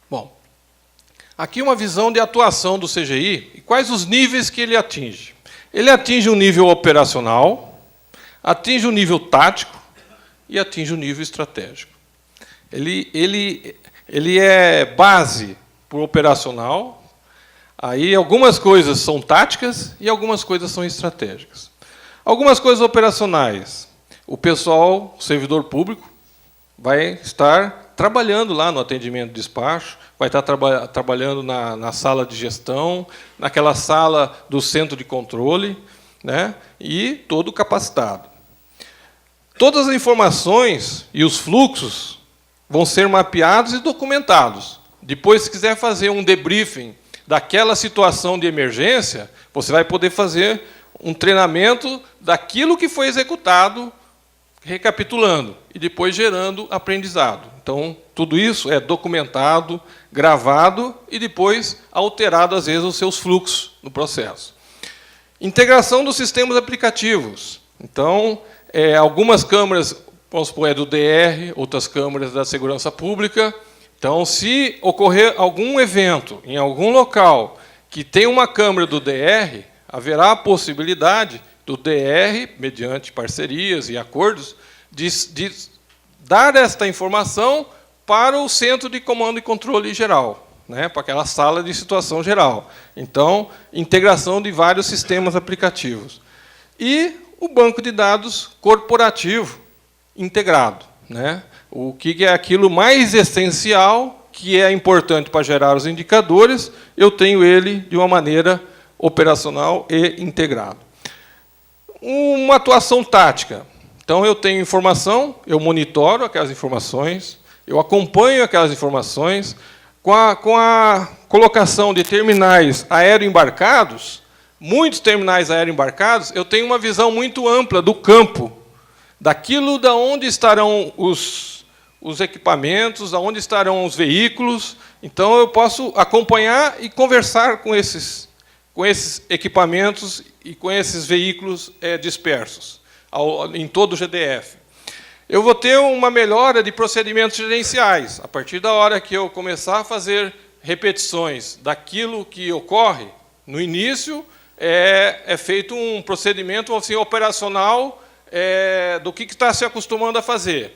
Bom, aqui uma visão de atuação do CGI e quais os níveis que ele atinge. Ele atinge o nível operacional, atinge o nível tático e atinge o nível estratégico. Ele é base para o operacional, aí algumas coisas são táticas e algumas coisas são estratégicas. Algumas coisas operacionais, o pessoal, o servidor público, vai estar trabalhando lá no atendimento de despacho, vai estar trabalhando na sala de gestão, naquela sala do centro de controle, né, e todo capacitado. Todas as informações e os fluxos vão ser mapeados e documentados. Depois, se quiser fazer um debriefing daquela situação de emergência, você vai poder fazer um treinamento daquilo que foi executado, recapitulando, e depois gerando aprendizado. Então, tudo isso é documentado, gravado e depois alterado, às vezes, os seus fluxos no processo. Integração dos sistemas aplicativos. Então, algumas câmaras, vamos supor, é do DR, outras câmaras da segurança pública. Então, se ocorrer algum evento em algum local que tem uma câmara do DR, haverá a possibilidade do DR, mediante parcerias e acordos, de dar esta informação para o centro de comando e controle geral, né, para aquela sala de situação geral. Então, integração de vários sistemas aplicativos. E o banco de dados corporativo integrado, né, o que é aquilo mais essencial, que é importante para gerar os indicadores, eu tenho ele de uma maneira operacional e integrado. Uma atuação tática. Então, eu tenho informação, eu monitoro aquelas informações, eu acompanho aquelas informações. Com a colocação de terminais aeroembarcados, muitos terminais aeroembarcados, eu tenho uma visão muito ampla do campo, daquilo de onde estarão os equipamentos, aonde estarão os veículos. Então, eu posso acompanhar e conversar com esses equipamentos e com esses veículos dispersos em todo o GDF. Eu vou ter uma melhora de procedimentos gerenciais. A partir da hora que eu começar a fazer repetições daquilo que ocorre, no início, é feito um procedimento assim, operacional do que está se acostumando a fazer.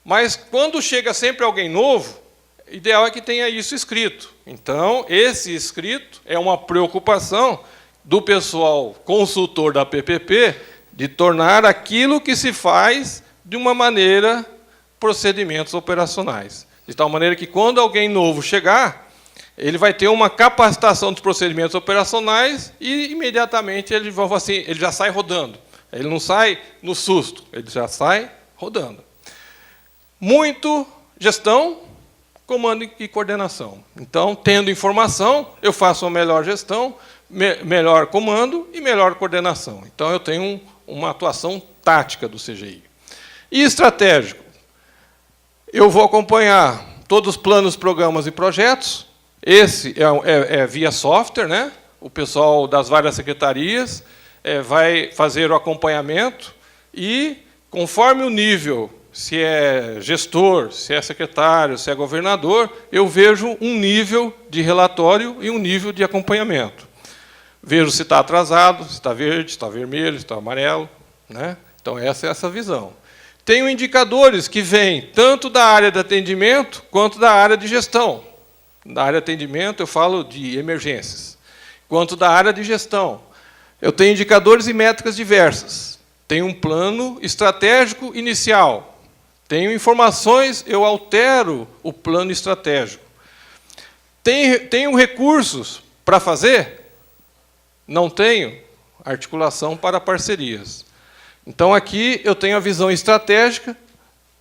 Mas, quando chega sempre alguém novo, o ideal é que tenha isso escrito. Então, esse escrito é uma preocupação do pessoal consultor da PPP de tornar aquilo que se faz de uma maneira, procedimentos operacionais. De tal maneira que, quando alguém novo chegar, ele vai ter uma capacitação dos procedimentos operacionais e, imediatamente, ele já sai rodando. Ele não sai no susto, ele já sai rodando. Muito gestão, comando e coordenação. Então, tendo informação, eu faço uma melhor gestão, melhor comando e melhor coordenação. Então, eu tenho uma atuação tática do CGI. E estratégico. Eu vou acompanhar todos os planos, programas e projetos. Esse é via software, né? O pessoal das várias secretarias vai fazer o acompanhamento e, conforme o nível, se é gestor, se é secretário, se é governador, eu vejo um nível de relatório e um nível de acompanhamento. Vejo se está atrasado, se está verde, se está vermelho, se está amarelo, né? Então, essa é essa visão. Tenho indicadores que vêm tanto da área de atendimento quanto da área de gestão. Da área de atendimento, eu falo de emergências. Quanto da área de gestão. Eu tenho indicadores e métricas diversas. Tenho um plano estratégico inicial. Tenho informações, eu altero o plano estratégico. Tenho recursos para fazer? Não tenho articulação para parcerias. Então, aqui eu tenho a visão estratégica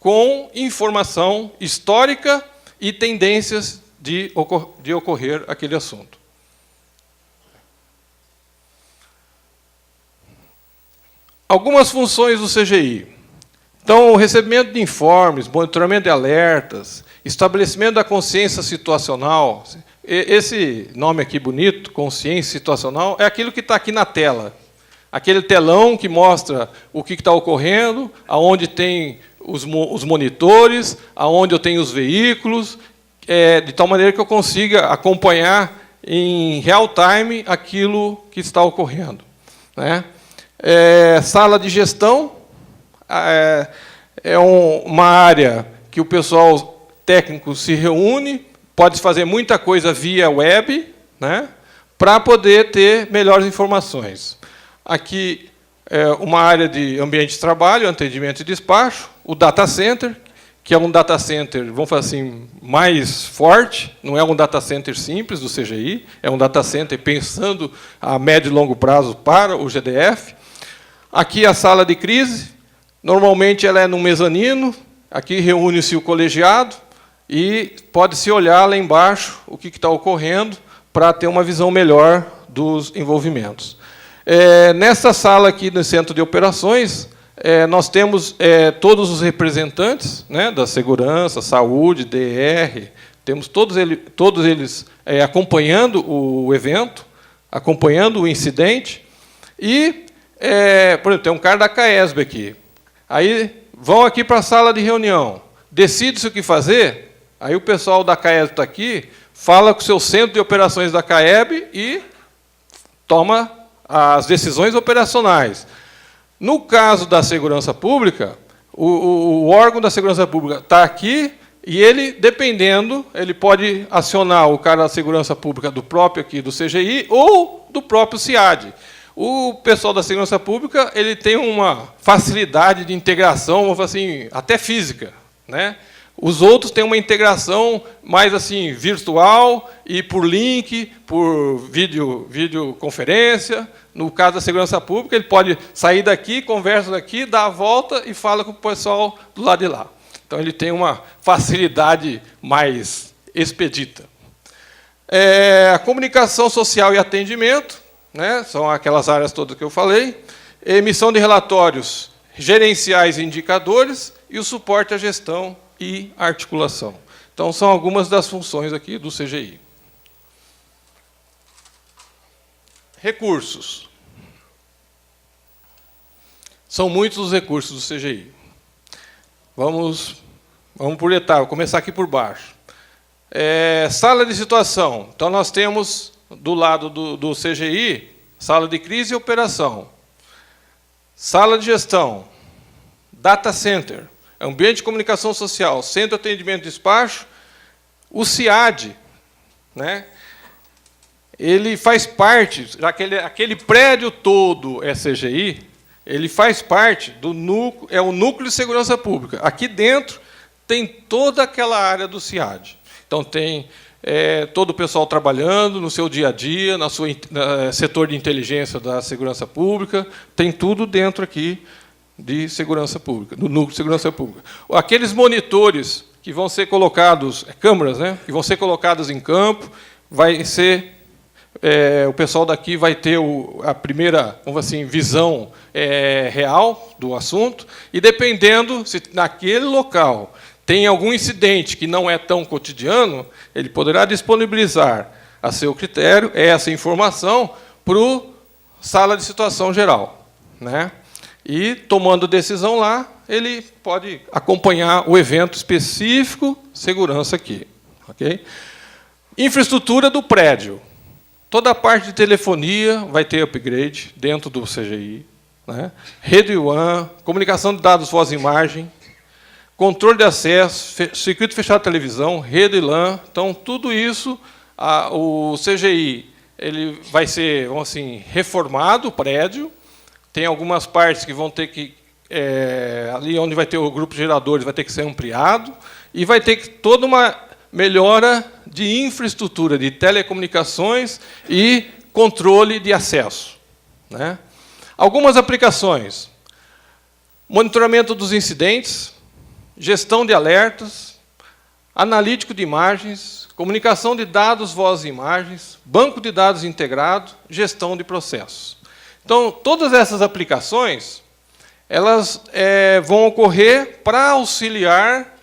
com informação histórica e tendências de ocorrer aquele assunto. Algumas funções do CGI. Então, o recebimento de informes, monitoramento de alertas, estabelecimento da consciência situacional. Esse nome aqui bonito, consciência situacional, é aquilo que está aqui na tela. Aquele telão que mostra o que está ocorrendo, aonde tem os monitores, aonde eu tenho os veículos, de tal maneira que eu consiga acompanhar em real time aquilo que está ocorrendo, né? Sala de gestão é uma área que o pessoal técnico se reúne, pode fazer muita coisa via web, né, para poder ter melhores informações. Aqui é uma área de ambiente de trabalho, atendimento e despacho, o data center, que é um data center, vamos falar assim, mais forte, não é um data center simples do CGI, é um data center pensando a médio e longo prazo para o GDF. Aqui a sala de crise, normalmente ela é no mezanino, aqui reúne-se o colegiado e pode-se olhar lá embaixo o que está ocorrendo para ter uma visão melhor dos envolvimentos. Nessa sala aqui no centro de operações, nós temos todos os representantes, né, da segurança, saúde, DR, temos todos eles acompanhando o evento, acompanhando o incidente, e, por exemplo, tem um cara da CAESB aqui. Aí vão aqui para a sala de reunião, decide-se o que fazer, aí o pessoal da CAESB está aqui, fala com o seu centro de operações da CAEB e toma as decisões operacionais. No caso da segurança pública, o órgão da segurança pública está aqui e ele, dependendo, ele pode acionar o cara da segurança pública do próprio aqui do CGI ou do próprio CIAD. O pessoal da segurança pública ele tem uma facilidade de integração, vamos falar assim, até física, né? Os outros têm uma integração mais assim virtual e por link, por videoconferência. No caso da segurança pública, ele pode sair daqui, conversa daqui, dá a volta e fala com o pessoal do lado de lá. Então, ele tem uma facilidade mais expedita. A comunicação social e atendimento, né, são aquelas áreas todas que eu falei. Emissão de relatórios gerenciais e indicadores e o suporte à gestão e articulação. Então, são algumas das funções aqui do CGI. Recursos. São muitos os recursos do CGI. Vamos por etapa, vou começar aqui por baixo. Sala de situação. Então, nós temos, do lado do CGI, sala de crise e operação. Sala de gestão. Data center. Ambiente de comunicação social. Centro de atendimento e despacho. O CIAD, né? Ele faz parte, aquele prédio todo é CGI, ele faz parte do núcleo, é o núcleo de segurança pública. Aqui dentro tem toda aquela área do CIAD. Então, tem todo o pessoal trabalhando no seu dia a dia, no setor de inteligência da segurança pública, tem tudo dentro aqui de segurança pública, do núcleo de segurança pública. Aqueles monitores que vão ser colocados, câmeras, né, que vão ser colocadas em campo, vai ser... o pessoal daqui vai ter a primeira, vamos assim, visão real do assunto, e dependendo se naquele local tem algum incidente que não é tão cotidiano, ele poderá disponibilizar a seu critério essa informação para a sala de situação geral, né? E, tomando decisão lá, ele pode acompanhar o evento específico, segurança aqui. Okay? Infraestrutura do prédio. Toda a parte de telefonia vai ter upgrade dentro do CGI. Né? Rede WAN, comunicação de dados voz e imagem, controle de acesso, circuito fechado de televisão, rede LAN. Então, tudo isso, o CGI ele vai ser, vamos assim, reformado, o prédio. Tem algumas partes que vão ter que... ali onde vai ter o grupo de geradores vai ter que ser ampliado. E vai ter toda uma melhora de infraestrutura, de telecomunicações e controle de acesso. Né? Algumas aplicações. Monitoramento dos incidentes, gestão de alertas, analítico de imagens, comunicação de dados, voz e imagens, banco de dados integrado, gestão de processos. Então, todas essas aplicações, elas vão ocorrer para auxiliar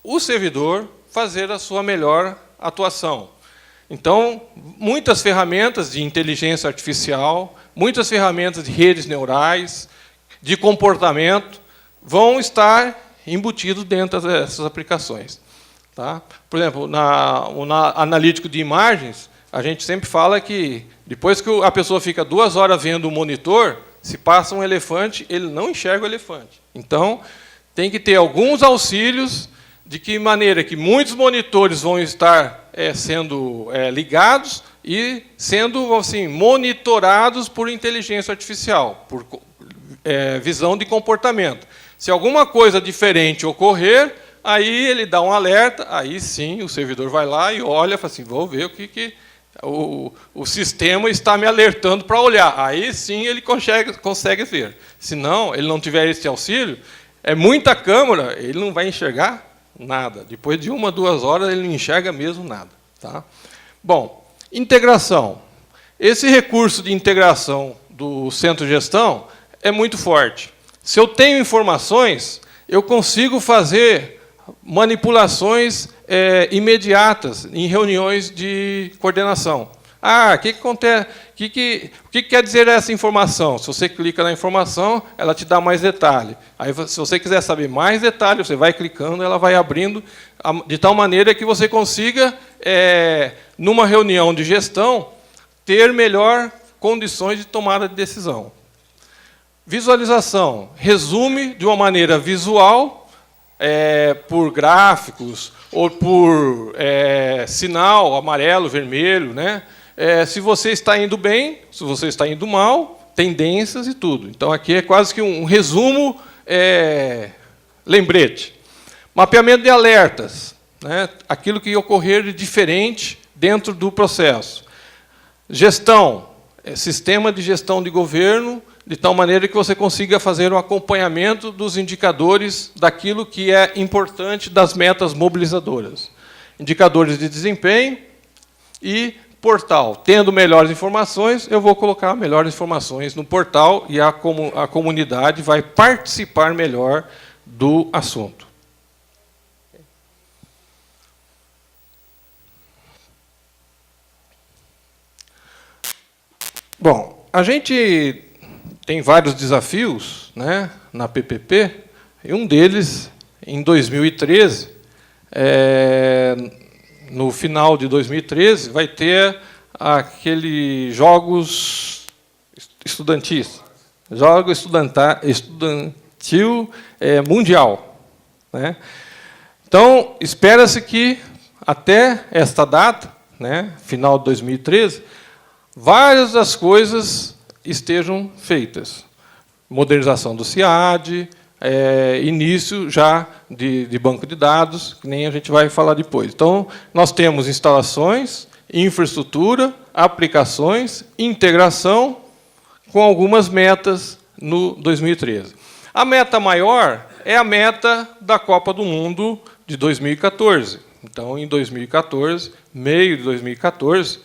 o servidor fazer a sua melhor atuação. Então, muitas ferramentas de inteligência artificial, muitas ferramentas de redes neurais, de comportamento, vão estar embutidos dentro dessas aplicações. Tá? Por exemplo, na analítico de imagens, a gente sempre fala que, depois que a pessoa fica 2 horas vendo o monitor, se passa um elefante, ele não enxerga o elefante. Então, tem que ter alguns auxílios, de que maneira que muitos monitores vão estar sendo ligados e sendo assim, monitorados por inteligência artificial, por visão de comportamento. Se alguma coisa diferente ocorrer, aí ele dá um alerta, aí sim o servidor vai lá e olha e fala assim, vou ver o que o sistema está me alertando para olhar. Aí sim ele consegue ver. Se não, ele não tiver esse auxílio, é muita câmera, ele não vai enxergar nada. Depois de 1, 2 horas, ele não enxerga mesmo nada. Tá? Bom, integração. Esse recurso de integração do centro de gestão é muito forte. Se eu tenho informações, eu consigo fazer manipulações imediatas em reuniões de coordenação. O que acontece? O que quer dizer essa informação? Se você clica na informação, ela te dá mais detalhe. Aí, se você quiser saber mais detalhe, você vai clicando, ela vai abrindo, de tal maneira que você consiga, numa reunião de gestão, ter melhor condições de tomada de decisão. Visualização. Resume de uma maneira visual, por gráficos, ou por sinal amarelo, vermelho, né? Se você está indo bem, se você está indo mal, tendências e tudo. Então, aqui é quase que um resumo lembrete. Mapeamento de alertas, né? Aquilo que ocorrer de diferente dentro do processo. Gestão, sistema de gestão de governo, de tal maneira que você consiga fazer um acompanhamento dos indicadores daquilo que é importante das metas mobilizadoras. Indicadores de desempenho e portal. Tendo melhores informações, eu vou colocar melhores informações no portal e a comunidade vai participar melhor do assunto. Bom, a gente tem vários desafios, né, na PPP, e um deles, em 2013, no final de 2013, vai ter aquele Jogos Estudantis, Jogos Estudantil Mundial. Né? Então, espera-se que, até esta data, né, final de 2013, várias das coisas estejam feitas. Modernização do CIAD, início já de banco de dados, que nem a gente vai falar depois. Então, nós temos instalações, infraestrutura, aplicações, integração, com algumas metas no 2013. A meta maior é a meta da Copa do Mundo de 2014. Então, em 2014, meio de 2014,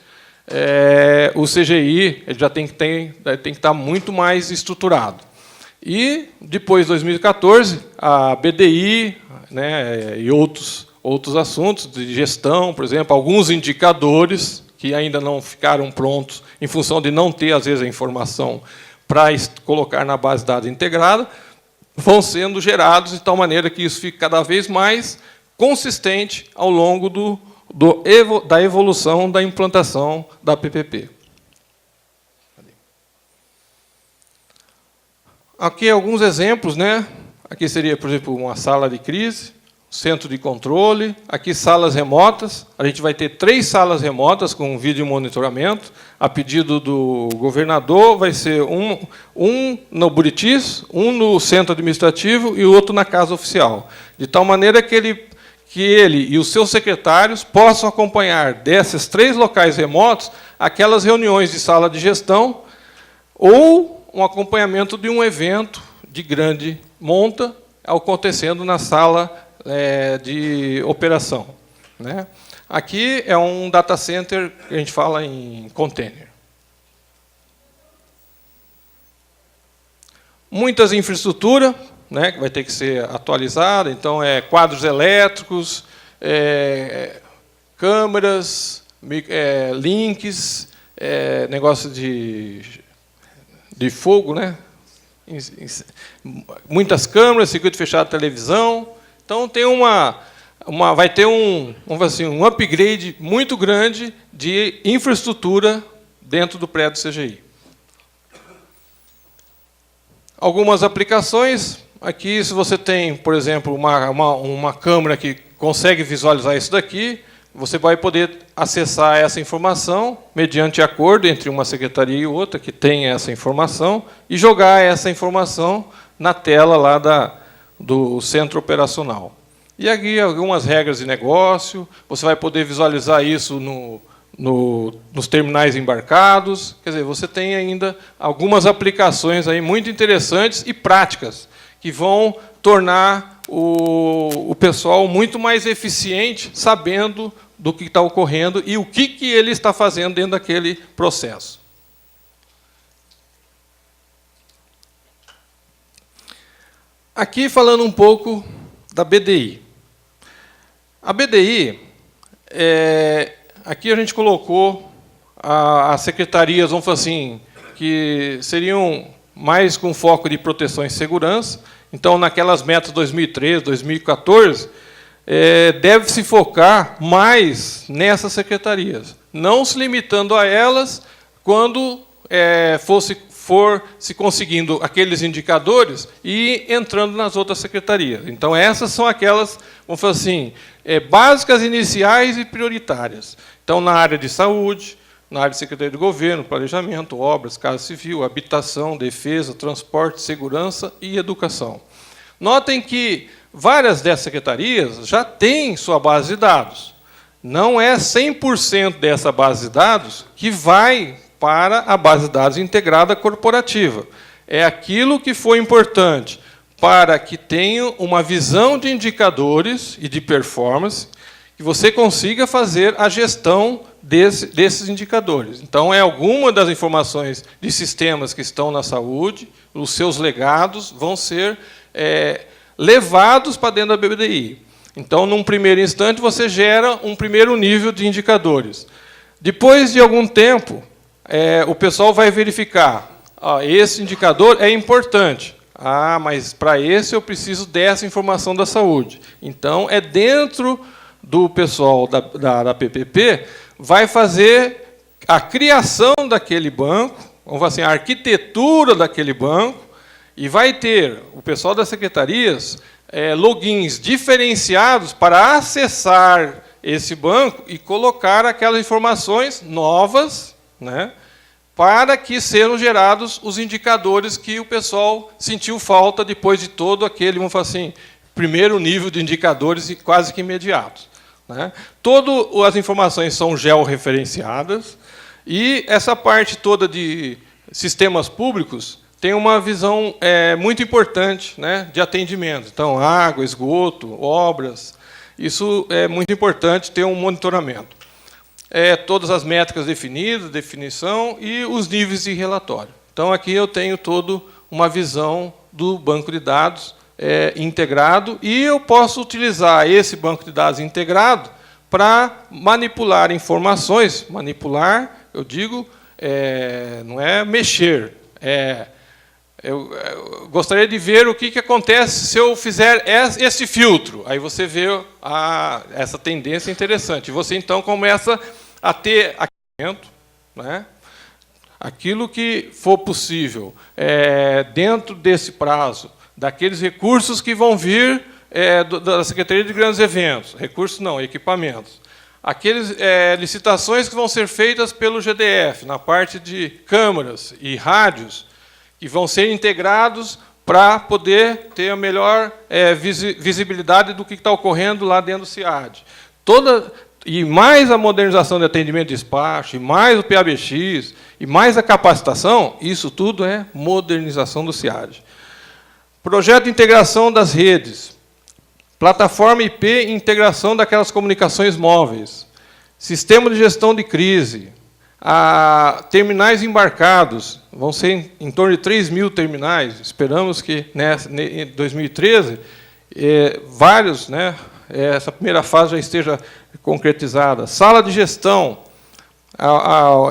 o CGI ele já tem que estar muito mais estruturado. E, depois de 2014, a BDI, né, e outros assuntos de gestão, por exemplo, alguns indicadores que ainda não ficaram prontos, em função de não ter, às vezes, a informação para colocar na base de dados integrada, vão sendo gerados de tal maneira que isso fique cada vez mais consistente ao longo da evolução da implantação da PPP. Aqui alguns exemplos, né? Aqui seria, por exemplo, uma sala de crise, centro de controle, aqui salas remotas. A gente vai ter 3 salas remotas com vídeo monitoramento. A pedido do governador, vai ser um no Buritis, um no centro administrativo e o outro na casa oficial. De tal maneira que ele e os seus secretários possam acompanhar desses 3 locais remotos aquelas reuniões de sala de gestão ou um acompanhamento de um evento de grande monta acontecendo na sala de operação, né? Aqui é um data center que a gente fala em container. Muitas infraestruturas, né, que vai ter que ser atualizada, então quadros elétricos, câmeras, links, negócio de fogo, né? Muitas câmeras, circuito fechado de televisão. Então tem vai ter vamos dizer assim, um upgrade muito grande de infraestrutura dentro do prédio CGI. Algumas aplicações. Aqui, se você tem, por exemplo, uma câmera que consegue visualizar isso daqui, você vai poder acessar essa informação mediante acordo entre uma secretaria e outra que tem essa informação e jogar essa informação na tela lá do centro operacional. E aqui algumas regras de negócio, você vai poder visualizar isso nos terminais embarcados. Quer dizer, você tem ainda algumas aplicações aí muito interessantes e práticas que vão tornar o pessoal muito mais eficiente, sabendo do que está ocorrendo e o que ele está fazendo dentro daquele processo. Aqui falando um pouco da BDI. A BDI, aqui a gente colocou as secretarias, vamos falar assim, que seriam mais com foco de proteção e segurança. Então, naquelas metas 2013, 2014, deve-se focar mais nessas secretarias, não se limitando a elas quando for se conseguindo aqueles indicadores e entrando nas outras secretarias. Então, essas são aquelas, vamos falar assim, básicas, iniciais e prioritárias. Então, na área de saúde, na área de Secretaria de Governo, Planejamento, Obras, Casa Civil, Habitação, Defesa, Transporte, Segurança e Educação. Notem que várias dessas secretarias já têm sua base de dados. Não é 100% dessa base de dados que vai para a base de dados integrada corporativa. É aquilo que foi importante para que tenha uma visão de indicadores e de performance, que você consiga fazer a gestão desses indicadores. Então, alguma das informações de sistemas que estão na saúde, os seus legados, vão ser levados para dentro da BDI. Então, num primeiro instante, você gera um primeiro nível de indicadores. Depois de algum tempo, o pessoal vai verificar, esse indicador é importante. Mas para esse eu preciso dessa informação da saúde. Então, dentro do pessoal da PPP, vai fazer a criação daquele banco, vamos falar assim, a arquitetura daquele banco, e vai ter o pessoal das secretarias logins diferenciados para acessar esse banco e colocar aquelas informações novas, né, para que sejam gerados os indicadores que o pessoal sentiu falta depois de todo aquele, vamos falar assim, primeiro nível de indicadores quase que imediatos, né? Todas as informações são georreferenciadas e essa parte toda de sistemas públicos tem uma visão muito importante, né, de atendimento. Então, água, esgoto, obras, isso é muito importante ter um monitoramento. Todas as métricas definidas, definição e os níveis de relatório. Então, aqui eu tenho toda uma visão do banco de dados integrado e eu posso utilizar esse banco de dados integrado para manipular informações. Manipular, eu digo, não é mexer. Eu gostaria de ver o que acontece se eu fizer esse filtro. Aí você vê essa tendência interessante. Você, então, começa a ter aquecimento, né? Aquilo que for possível, dentro desse prazo, daqueles recursos que vão vir da Secretaria de Grandes Eventos. Recursos não, equipamentos. Aquelas licitações que vão ser feitas pelo GDF, na parte de câmeras e rádios, que vão ser integrados para poder ter a melhor visibilidade do que está ocorrendo lá dentro do CIAD. E mais a modernização de atendimento de despacho, e mais o PABX, e mais a capacitação, isso tudo é modernização do CIAD. Projeto de integração das redes. Plataforma IP e integração daquelas comunicações móveis. Sistema de gestão de crise. Terminais embarcados. Vão ser em torno de 3.000 terminais. Esperamos que, em 2013, vários, essa primeira fase já esteja concretizada. Sala de gestão.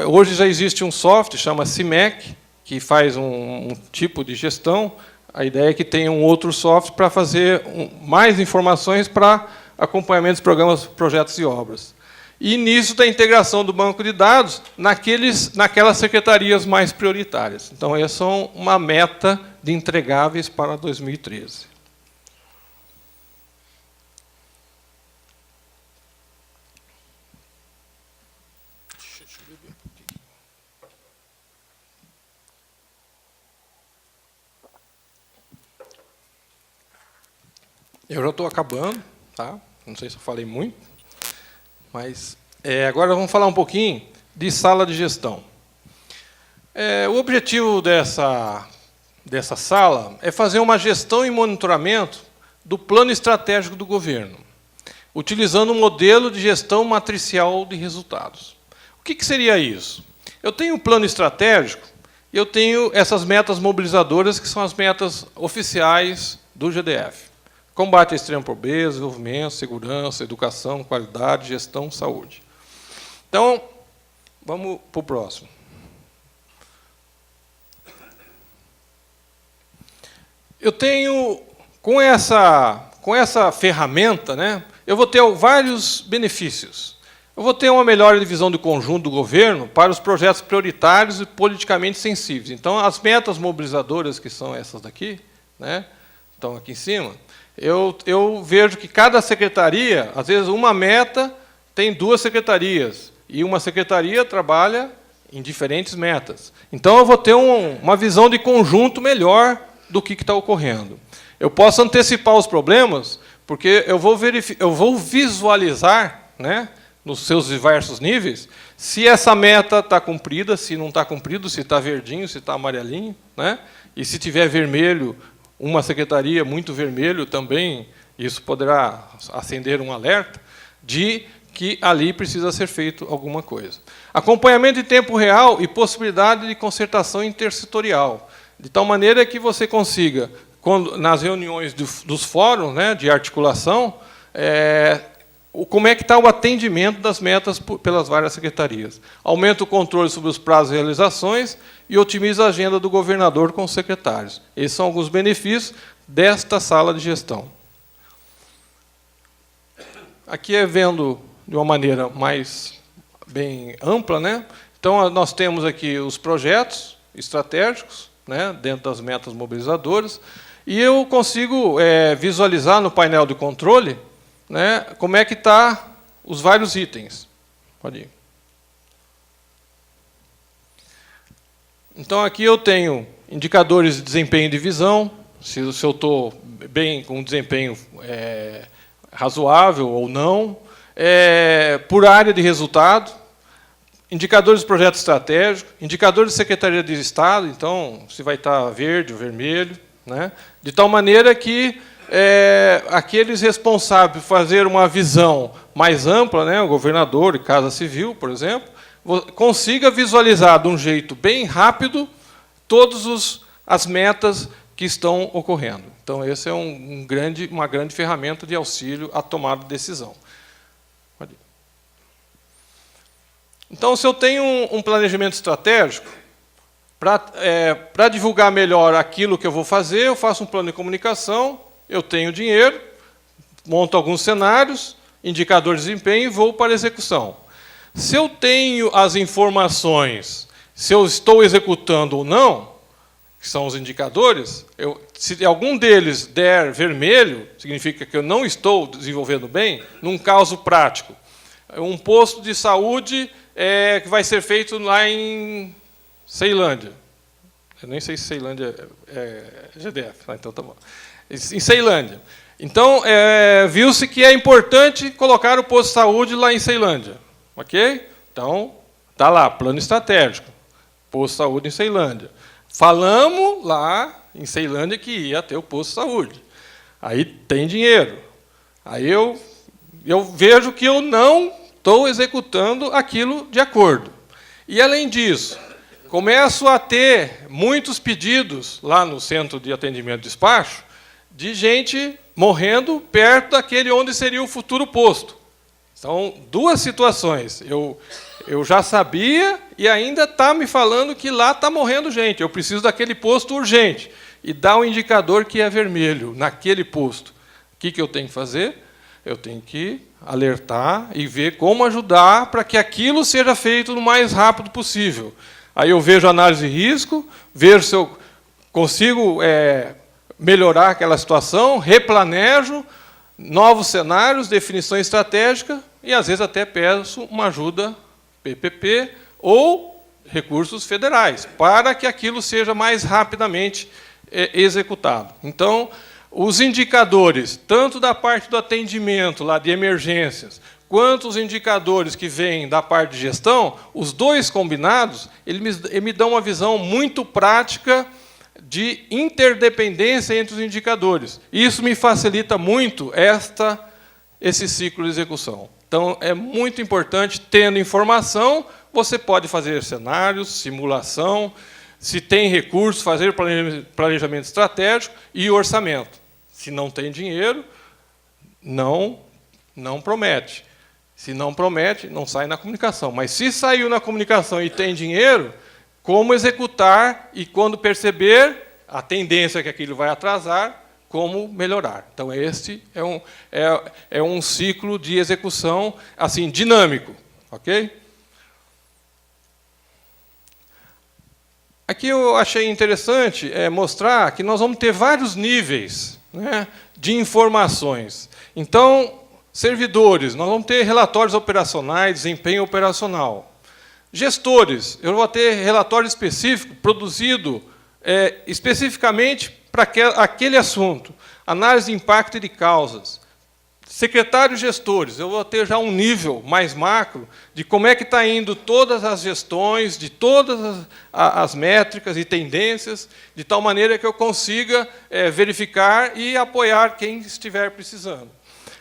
Hoje já existe um software, chama CIMEC, que faz um tipo de gestão. A ideia é que tenha um outro software para fazer mais informações para acompanhamento dos programas, projetos e obras. E início da integração do banco de dados naquelas secretarias mais prioritárias. Então, essa é uma meta de entregáveis para 2013. Eu já estou acabando, tá? Não sei se eu falei muito, mas agora vamos falar um pouquinho de sala de gestão. O objetivo dessa sala é fazer uma gestão e monitoramento do plano estratégico do governo, utilizando um modelo de gestão matricial de resultados. O que seria isso? Eu tenho um plano estratégico e eu tenho essas metas mobilizadoras, que são as metas oficiais do GDF. Combate à extrema pobreza, desenvolvimento, segurança, educação, qualidade, gestão, saúde. Então, vamos para o próximo. Eu tenho, com essa ferramenta, eu vou ter vários benefícios. Eu vou ter uma melhor divisão de conjunto do governo para os projetos prioritários e politicamente sensíveis. Então, as metas mobilizadoras, que são essas daqui, estão aqui em cima, eu vejo que cada secretaria, às vezes uma meta tem 2 secretarias, e uma secretaria trabalha em diferentes metas. Então, eu vou ter uma visão de conjunto melhor do que está ocorrendo. Eu posso antecipar os problemas, porque eu vou visualizar, nos seus diversos níveis, se essa meta está cumprida, se não está cumprida, se está verdinho, se está amarelinho, e se tiver vermelho, uma secretaria muito vermelho também, isso poderá acender um alerta de que ali precisa ser feito alguma coisa. Acompanhamento em tempo real e possibilidade de concertação intersetorial, de tal maneira que você consiga, nas reuniões dos fóruns de articulação, como é que está o atendimento das metas pelas várias secretarias. Aumenta o controle sobre os prazos e realizações e otimiza a agenda do governador com os secretários. Esses são alguns benefícios desta sala de gestão. Aqui é vendo de uma maneira mais bem ampla. Então, nós temos aqui os projetos estratégicos, dentro das metas mobilizadoras, e eu consigo visualizar no painel de controle como é que está os vários itens. Pode ir. Então, aqui eu tenho indicadores de desempenho de visão, se eu estou bem com um desempenho razoável ou não, por área de resultado, indicadores de projeto estratégico, indicadores de Secretaria de Estado, então, se vai estar verde ou vermelho, de tal maneira que aqueles responsáveis por fazer uma visão mais ampla, o governador e Casa Civil, por exemplo, consiga visualizar de um jeito bem rápido todas as metas que estão ocorrendo. Então, essa é uma grande ferramenta de auxílio à tomada de decisão. Então, se eu tenho um planejamento estratégico, para divulgar melhor aquilo que eu vou fazer, eu faço um plano de comunicação, eu tenho dinheiro, monto alguns cenários, indicadores de desempenho e vou para a execução. Se eu tenho as informações, se eu estou executando ou não, que são os indicadores, se algum deles der vermelho, significa que eu não estou desenvolvendo bem, num caso prático. Um posto de saúde que vai ser feito lá em Ceilândia. Eu nem sei se Ceilândia é GDF, então tá bom. Em Ceilândia. Então, viu-se que é importante colocar o posto de saúde lá em Ceilândia. Ok? Então, está lá, plano estratégico. Posto de saúde em Ceilândia. Falamos lá em Ceilândia que ia ter o posto de saúde. Aí tem dinheiro. Aí eu vejo que eu não estou executando aquilo de acordo. E, além disso, começo a ter muitos pedidos lá no centro de atendimento e despacho de gente morrendo perto daquele onde seria o futuro posto. Então, duas situações. Eu já sabia e ainda está me falando que lá está morrendo gente. Eu preciso daquele posto urgente. E dá um indicador que é vermelho naquele posto. O que eu tenho que fazer? Eu tenho que alertar e ver como ajudar para que aquilo seja feito o mais rápido possível. Aí eu vejo a análise de risco, vejo se eu consigo melhorar aquela situação, replanejo, novos cenários, definição estratégica, e, às vezes, até peço uma ajuda PPP ou recursos federais, para que aquilo seja mais rapidamente executado. Então, os indicadores, tanto da parte do atendimento, lá de emergências, quanto os indicadores que vêm da parte de gestão, os dois combinados, eles me dão uma visão muito prática de interdependência entre os indicadores. Isso me facilita muito esse ciclo de execução. Então, é muito importante, tendo informação, você pode fazer cenários, simulação, se tem recursos, fazer planejamento estratégico e orçamento. Se não tem dinheiro, não promete. Se não promete, não sai na comunicação. Mas se saiu na comunicação e tem dinheiro, como executar e, quando perceber a tendência que aquilo vai atrasar, como melhorar. Então, este é um ciclo de execução assim, dinâmico. Ok? Aqui eu achei interessante mostrar que nós vamos ter vários níveis, né, de informações. Então, servidores, nós vamos ter relatórios operacionais, desempenho operacional. Gestores, eu vou ter relatório específico produzido especificamente para aquele assunto. Análise de impacto e de causas. Secretários gestores, eu vou ter já um nível mais macro de como é que está indo todas as gestões, de todas as métricas e tendências, de tal maneira que eu consiga verificar e apoiar quem estiver precisando.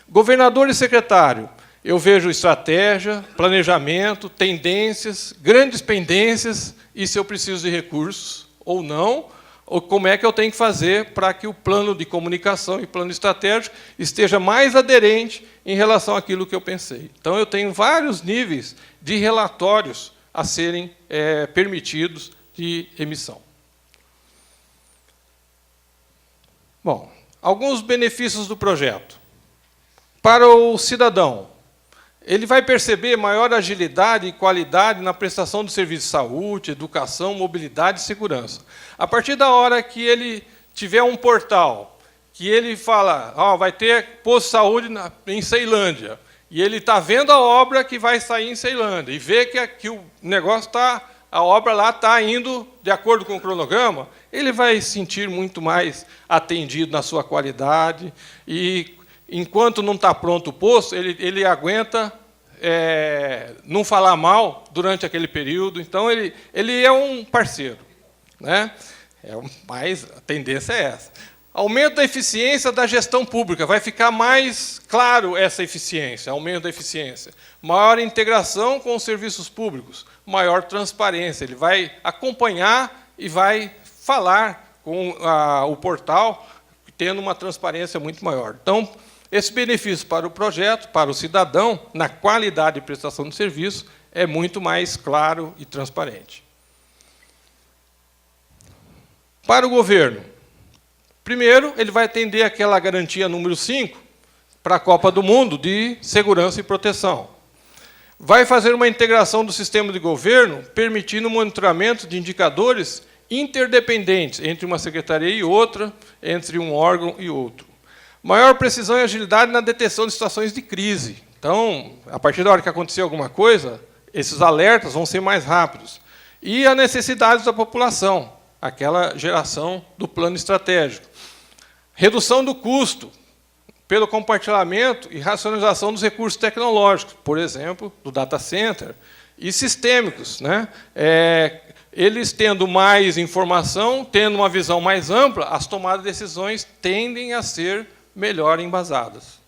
Governador e secretário, eu vejo estratégia, planejamento, tendências, grandes pendências, e se eu preciso de recursos ou não, ou como é que eu tenho que fazer para que o plano de comunicação e plano estratégico esteja mais aderente em relação àquilo que eu pensei. Então, eu tenho vários níveis de relatórios a serem permitidos de emissão. Bom, alguns benefícios do projeto. Para o cidadão, ele vai perceber maior agilidade e qualidade na prestação de serviços de saúde, educação, mobilidade e segurança. A partir da hora que ele tiver um portal, que ele fala, vai ter posto de saúde em Ceilândia, e ele está vendo a obra que vai sair em Ceilândia, e vê que o negócio a obra lá está indo de acordo com o cronograma, ele vai se sentir muito mais atendido na sua qualidade, e enquanto não está pronto o posto, ele aguenta não falar mal durante aquele período. Então, ele é um parceiro, né? Mas a tendência é essa. Aumento da eficiência da gestão pública. Vai ficar mais claro essa eficiência, aumento da eficiência. Maior integração com os serviços públicos, maior transparência. Ele vai acompanhar e vai falar com o portal, tendo uma transparência muito maior. Então, esse benefício para o projeto, para o cidadão, na qualidade de prestação de serviço, é muito mais claro e transparente. Para o governo, primeiro, ele vai atender aquela garantia número 5 para a Copa do Mundo de segurança e proteção. Vai fazer uma integração do sistema de governo, permitindo o monitoramento de indicadores interdependentes entre uma secretaria e outra, entre um órgão e outro. Maior precisão e agilidade na detecção de situações de crise. Então, a partir da hora que acontecer alguma coisa, esses alertas vão ser mais rápidos. E as necessidades da população, aquela geração do plano estratégico. Redução do custo pelo compartilhamento e racionalização dos recursos tecnológicos, por exemplo, do data center, e sistêmicos, né? Eles tendo mais informação, tendo uma visão mais ampla, as tomadas de decisões tendem a ser melhor embasadas.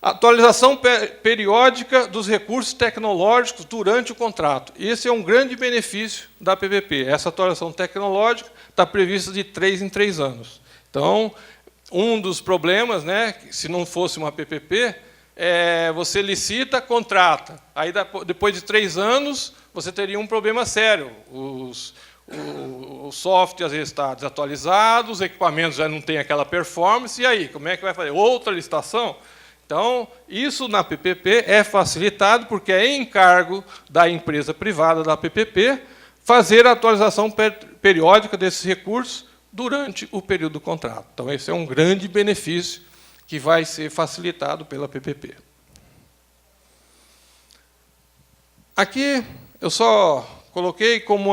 Atualização periódica dos recursos tecnológicos durante o contrato. Esse é um grande benefício da PPP. Essa atualização tecnológica está prevista de 3 em 3 anos. Então, um dos problemas, né, se não fosse uma PPP, você licita, contrata. Aí, depois de 3 anos, você teria um problema sério. O software, às vezes, está desatualizado, os equipamentos já não têm aquela performance, e aí, como é que vai fazer? Outra licitação? Então, isso na PPP é facilitado, porque é encargo da empresa privada da PPP fazer a atualização periódica desses recursos durante o período do contrato. Então, esse é um grande benefício que vai ser facilitado pela PPP. Aqui, eu só coloquei como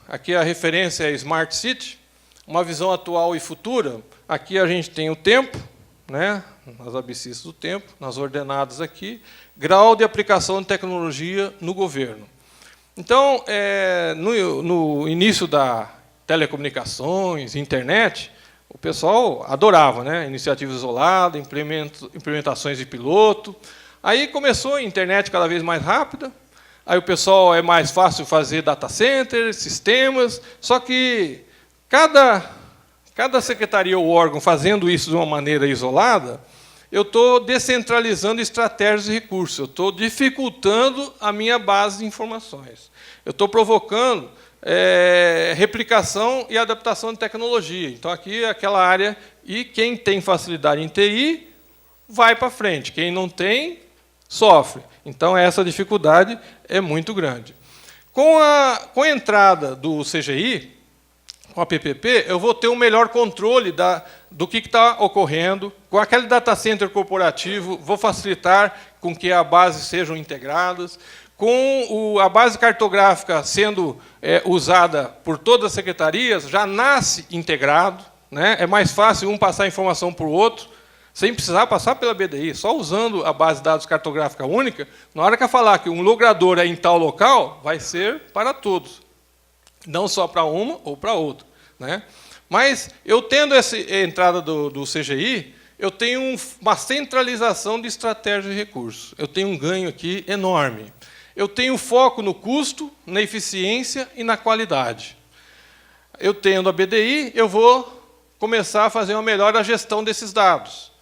aqui a referência é Smart City, uma visão atual e futura. Aqui a gente tem o tempo, né, nas abscissas do tempo, nas ordenadas aqui, grau de aplicação de tecnologia no governo. Então, no início da telecomunicações, internet, o pessoal adorava, né, iniciativa isolada, implementações de piloto. Aí começou a internet cada vez mais rápida, aí o pessoal é mais fácil fazer data centers, sistemas, só que cada secretaria ou órgão fazendo isso de uma maneira isolada, eu estou descentralizando estratégias e recursos, eu estou dificultando a minha base de informações. Eu estou provocando replicação e adaptação de tecnologia. Então, aqui é aquela área, e quem tem facilidade em TI vai para frente, quem não tem, sofre. Então, essa dificuldade é muito grande. Com a entrada do CGI, com a PPP, eu vou ter um melhor controle do que está ocorrendo. Com aquele data center corporativo, vou facilitar com que a base sejam integradas. Com a base cartográfica sendo usada por todas as secretarias, já nasce integrado, né? É mais fácil um passar informação para o outro, sem precisar passar pela BDI, só usando a base de dados cartográfica única. Na hora que eu falar que um logrador é em tal local, vai ser para todos, não só para uma ou para outra, né? Mas, eu tendo essa entrada do CGI, eu tenho uma centralização de estratégia de recursos. Eu tenho um ganho aqui enorme. Eu tenho foco no custo, na eficiência e na qualidade. Eu tendo a BDI, eu vou começar a fazer uma melhor gestão desses dados.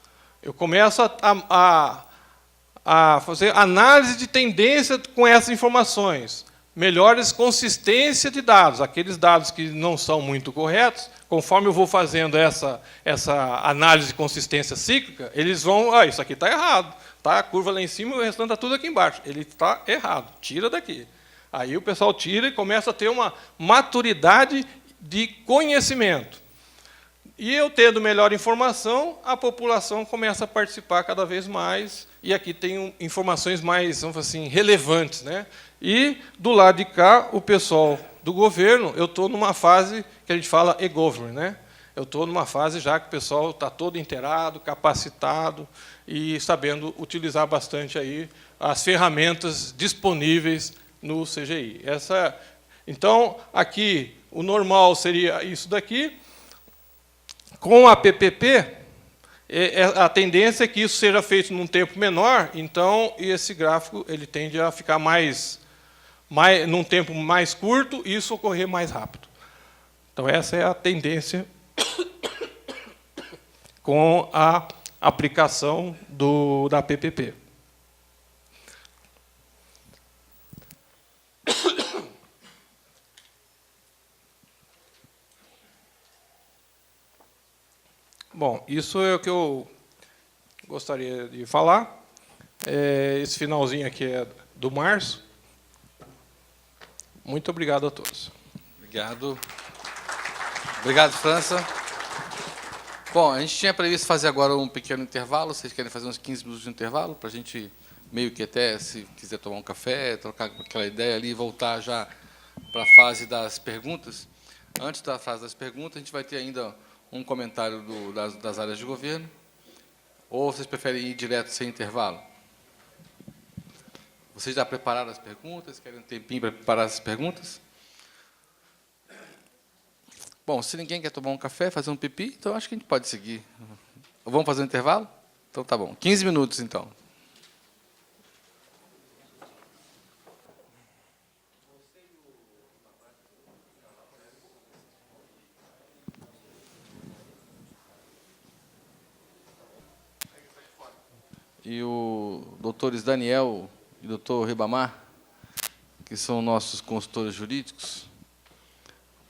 Eu começo a fazer análise de tendência com essas informações. Melhores consistência de dados. Aqueles dados que não são muito corretos, conforme eu vou fazendo essa análise de consistência cíclica, eles vão, isso aqui está errado. Tá a curva lá em cima e o restante está tudo aqui embaixo. Ele está errado, tira daqui. Aí o pessoal tira e começa a ter uma maturidade de conhecimento. E eu tendo melhor informação, a população começa a participar cada vez mais, e aqui tem informações mais, vamos dizer assim, relevantes, né? E, do lado de cá, o pessoal do governo, eu estou numa fase que a gente fala e-government, né? Eu estou numa fase já que o pessoal está todo inteirado, capacitado e sabendo utilizar bastante aí as ferramentas disponíveis no CGI. Então, aqui, o normal seria isso daqui. Com a PPP, a tendência é que isso seja feito num tempo menor, então esse gráfico ele tende a ficar num tempo mais curto e isso ocorrer mais rápido. Então, essa é a tendência com a aplicação da PPP. Bom, isso é o que eu gostaria de falar. Esse finalzinho aqui é do Março. Muito obrigado a todos. Obrigado. Obrigado, França. Bom, a gente tinha previsto fazer agora um pequeno intervalo. Vocês querem fazer uns 15 minutos de intervalo? Para a gente, meio que até, se quiser tomar um café, trocar aquela ideia ali e voltar já para a fase das perguntas. Antes da fase das perguntas, a gente vai ter ainda um comentário das áreas de governo. Ou vocês preferem ir direto sem intervalo? Vocês já prepararam as perguntas? Querem um tempinho para preparar as perguntas? Bom, se ninguém quer tomar um café, fazer um pipi, então acho que a gente pode seguir. Vamos fazer um intervalo? Então tá bom. 15 minutos, então. E o doutores Daniel e doutor Ribamar, que são nossos consultores jurídicos,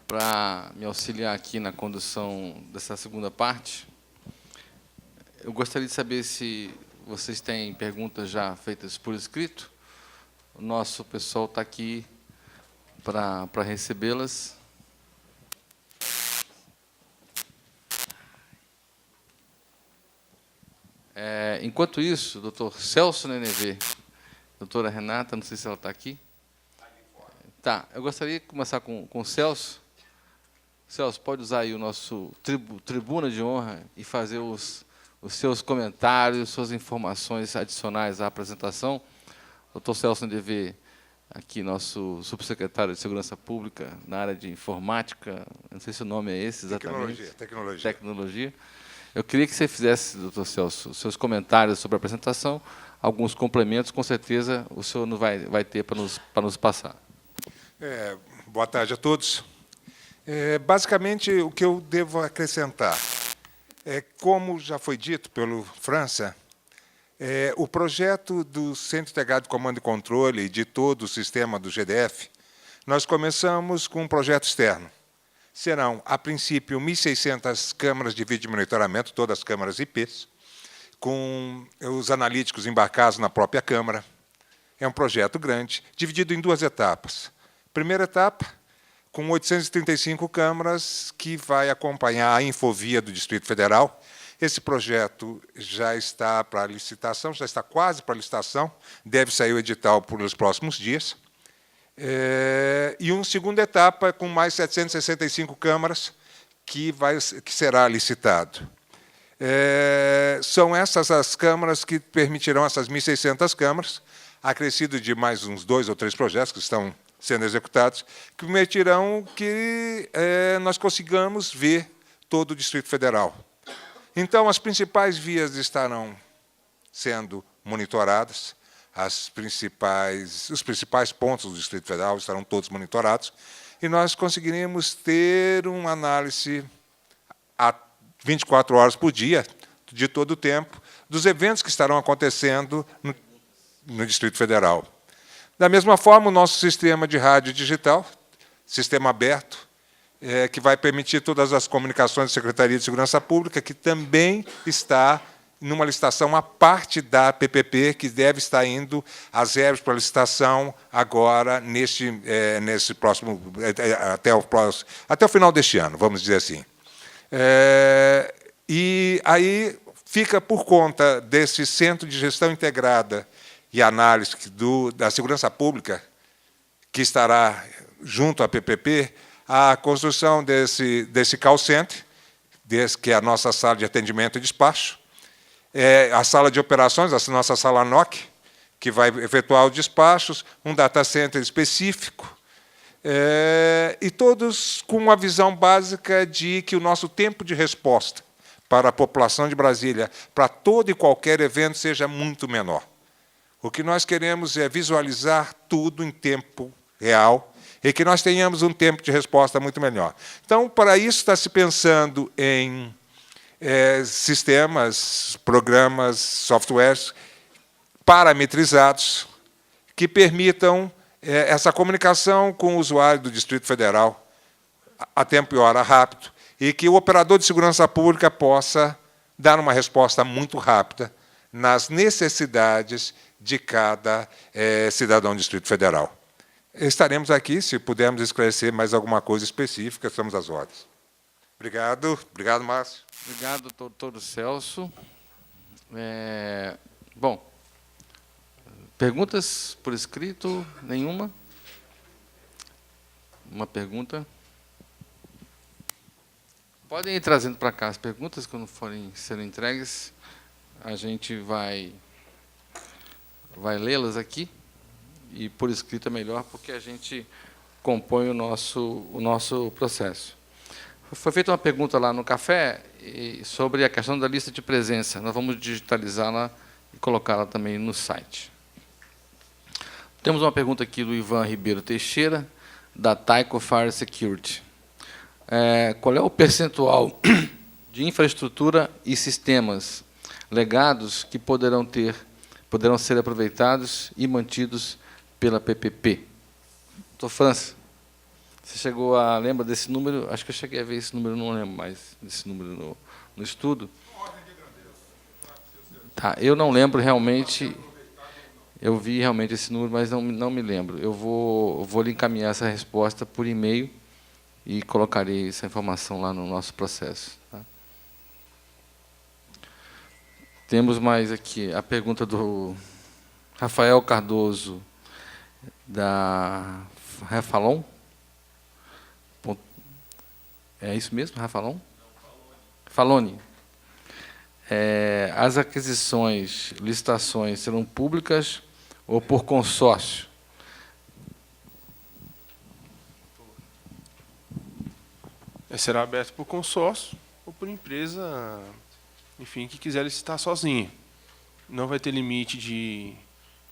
para me auxiliar aqui na condução dessa segunda parte. Eu gostaria de saber se vocês têm perguntas já feitas por escrito. O nosso pessoal está aqui para recebê-las. Enquanto isso, doutor Celso Nenevê, doutora Renata, não sei se ela está aqui. Tá, eu gostaria de começar com o Celso. Celso, pode usar aí o nosso tribuna de honra e fazer os seus comentários, suas informações adicionais à apresentação. Doutor Celso Nenevê, aqui, nosso subsecretário de Segurança Pública na área de informática, não sei se o nome é esse exatamente. Tecnologia. Eu queria que você fizesse, doutor Celso, os seus comentários sobre a apresentação, alguns complementos, com certeza o senhor não vai ter para nos passar. Boa tarde a todos. Basicamente, o que eu devo acrescentar é, como já foi dito pelo França, o projeto do Centro Integrado de Comando e Controle de todo o sistema do GDF, nós começamos com um projeto externo. Serão, a princípio, 1.600 câmaras de vídeo monitoramento, todas as câmaras IPs, com os analíticos embarcados na própria câmara. É um projeto grande, dividido em duas etapas. Primeira etapa, com 835 câmaras, que vai acompanhar a Infovia do Distrito Federal. Esse projeto já está para licitação, já está quase para licitação, deve sair o edital por nos próximos dias. E uma segunda etapa com mais 765 câmaras que será licitado. São essas as câmaras que permitirão, essas 1.600 câmaras, acrescido de mais uns 2 ou 3 projetos que estão sendo executados, que permitirão que nós consigamos ver todo o Distrito Federal. Então, as principais vias estarão sendo monitoradas, os principais pontos do Distrito Federal estarão todos monitorados, e nós conseguiremos ter uma análise a 24 horas por dia, de todo o tempo, dos eventos que estarão acontecendo no Distrito Federal. Da mesma forma, o nosso sistema de rádio digital, sistema aberto, que vai permitir todas as comunicações da Secretaria de Segurança Pública, que também está numa licitação à parte da PPP, que deve estar indo às verbas para licitação agora, nesse próximo, até o final deste ano, vamos dizer assim. E aí fica por conta desse Centro de Gestão Integrada e Análise da Segurança Pública, que estará junto à PPP, a construção desse call center, que é a nossa sala de atendimento e despacho, a sala de operações, a nossa sala NOC, que vai efetuar os despachos, um data center específico, e todos com uma visão básica de que o nosso tempo de resposta para a população de Brasília, para todo e qualquer evento, seja muito menor. O que nós queremos é visualizar tudo em tempo real e que nós tenhamos um tempo de resposta muito melhor. Então, para isso, está se pensando em sistemas, programas, softwares parametrizados que permitam essa comunicação com o usuário do Distrito Federal a tempo e hora rápido, e que o operador de segurança pública possa dar uma resposta muito rápida nas necessidades de cada cidadão do Distrito Federal. Estaremos aqui, se pudermos esclarecer mais alguma coisa específica, estamos às ordens. Obrigado. Obrigado, Márcio. Obrigado, doutor Celso. Bom, perguntas por escrito? Nenhuma? Uma pergunta? Podem ir trazendo para cá as perguntas, quando forem sendo entregues. A gente vai lê-las aqui e por escrito é melhor, porque a gente compõe o nosso processo. Foi feita uma pergunta lá no café sobre a questão da lista de presença. Nós vamos digitalizá-la e colocá-la também no site. Temos uma pergunta aqui do Ivan Ribeiro Teixeira, da Tyco Fire Security. Qual é o percentual de infraestrutura e sistemas legados que poderão ser aproveitados e mantidos pela PPP? Doutor França, você lembra desse número? Acho que eu cheguei a ver esse número, não lembro mais desse número no estudo. Tá, eu não lembro realmente, eu vi realmente esse número, mas não me lembro. Eu vou lhe encaminhar essa resposta por e-mail e colocarei essa informação lá no nosso processo. Tá? Temos mais aqui a pergunta do Rafael Cardoso, da Refalon. É isso mesmo, Refalon? Falone. As aquisições, licitações serão públicas ou por consórcio? Será aberto por consórcio ou por empresa, enfim, que quiser licitar sozinha. Não vai ter limite de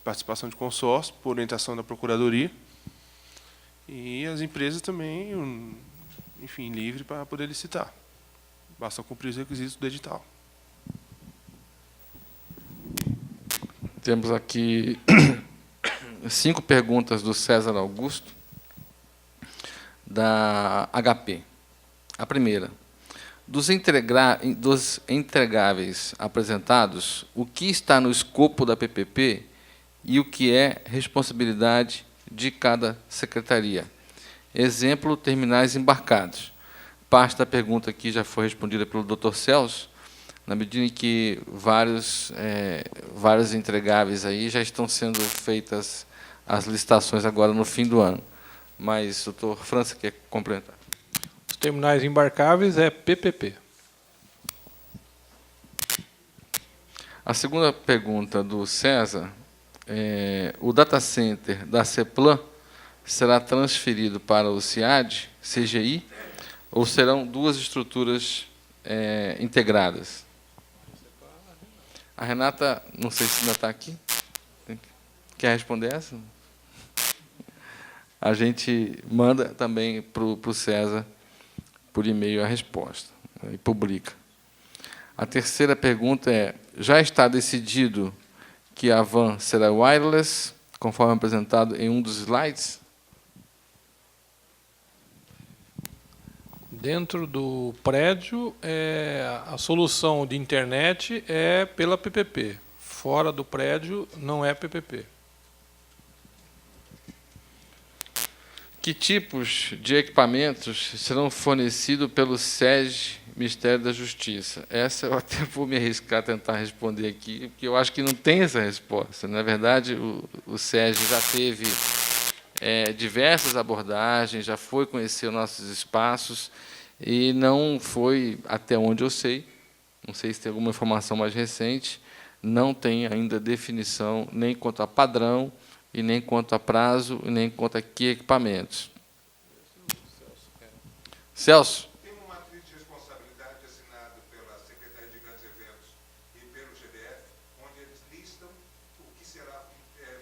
participação de consórcio, por orientação da Procuradoria. E as empresas também, enfim, livre para poder licitar. Basta cumprir os requisitos do edital. Temos aqui 5 perguntas do César Augusto, da HP. A primeira: dos entregáveis apresentados, o que está no escopo da PPP e o que é responsabilidade de cada secretaria? Exemplo, terminais embarcados. Parte da pergunta aqui já foi respondida pelo Dr. Celso, na medida em que vários entregáveis aí já estão sendo feitas as licitações agora no fim do ano. Mas o doutor França quer complementar. Os terminais embarcáveis é PPP. A segunda pergunta do César o data center da CEPLAN será transferido para o CIAD, CGI, ou serão duas estruturas integradas? A Renata, não sei se ainda está aqui. Quer responder essa? A gente manda também para o César, por e-mail, a resposta, e publica. A terceira pergunta é: já está decidido que a van será wireless, conforme apresentado em um dos slides? Dentro do prédio, a solução de internet é pela PPP. Fora do prédio, não é PPP. Que tipos de equipamentos serão fornecidos pelo SEG, Ministério da Justiça? Essa eu até vou me arriscar a tentar responder aqui, porque eu acho que não tem essa resposta. Na verdade, o SEG já teve diversas abordagens, já foi conhecer os nossos espaços, e não foi, até onde eu sei, não sei se tem alguma informação mais recente, não tem ainda definição nem quanto a padrão, e nem quanto a prazo, e nem quanto a que equipamentos. Celso? Tem uma matriz de responsabilidade assinada pela Secretaria de Grandes Eventos e pelo GDF, onde eles listam o que será